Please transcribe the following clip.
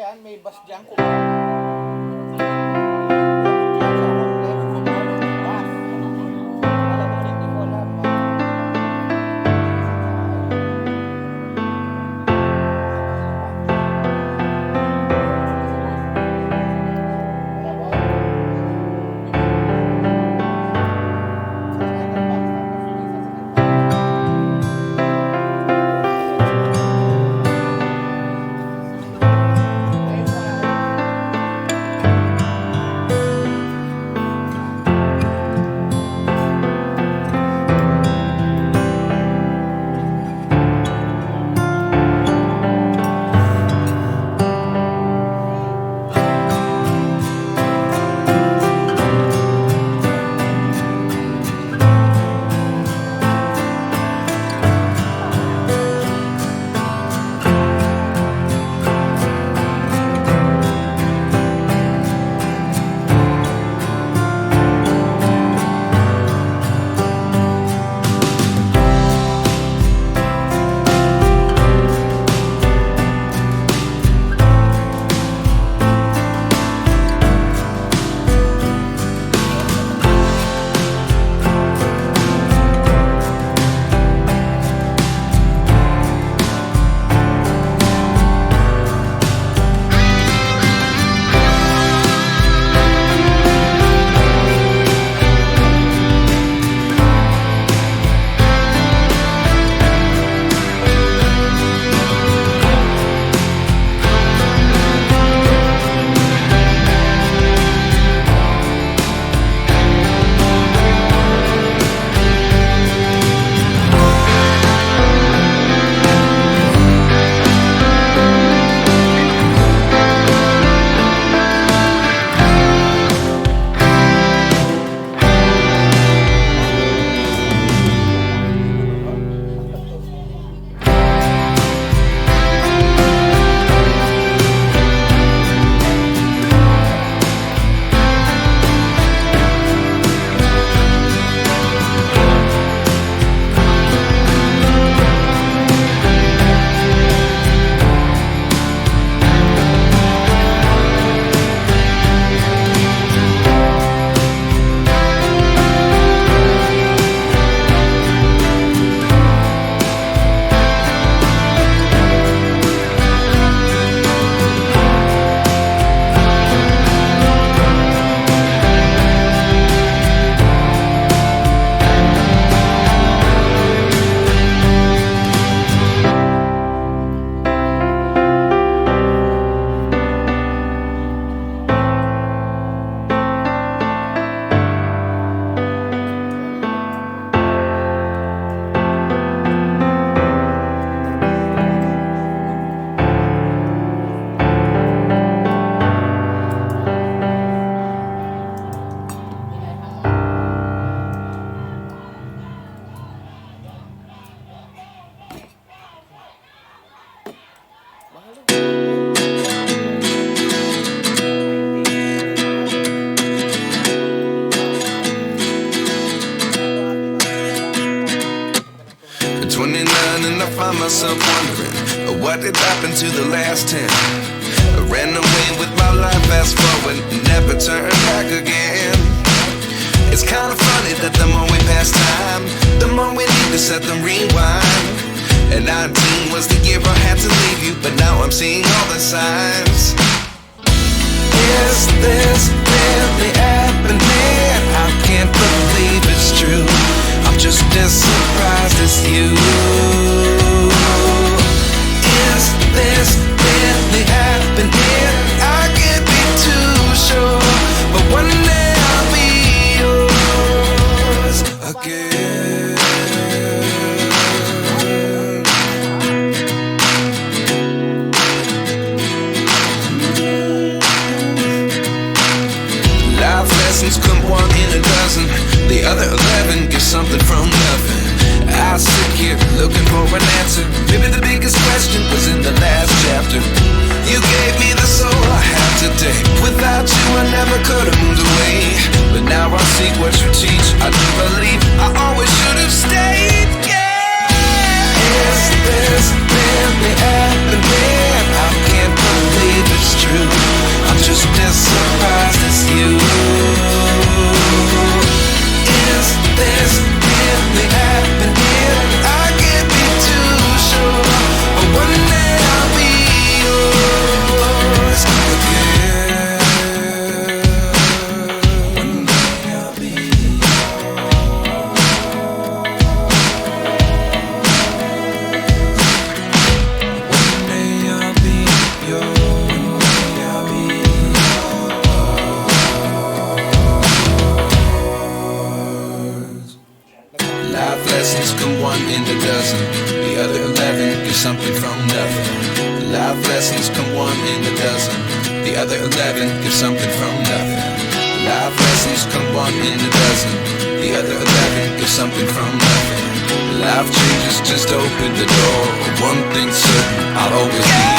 dyan, may bus dyan. find myself wondering what did happen to the last 10. I ran away with my life, fast forward, never turn back again. It's kind of funny that the more we pass time, the more we need to set the rewind. And 19 was the year I had to leave you, but now I'm seeing all the signs. Is this really happening? I can't believe it's true. I'm just as surprised as you. Is this really happening? I can't be too sure, but one day I'll be yours again. Life lessons come one in a dozen. The other 11 get something from nothing. I sit here looking for an answer. Maybe the biggest question was in the last chapter. You gave me the soul I have today. Without you I never could have moved away. But now I see what you teach. I do believe I always should have stayed. Yeah. Is this really happening? I can't believe it's true. Life lessons come one in a dozen. The other 11 give something from nothing. Life lessons come one in a dozen. The other 11 give something from nothing. Life changes just open the door. One thing's certain, I'll always be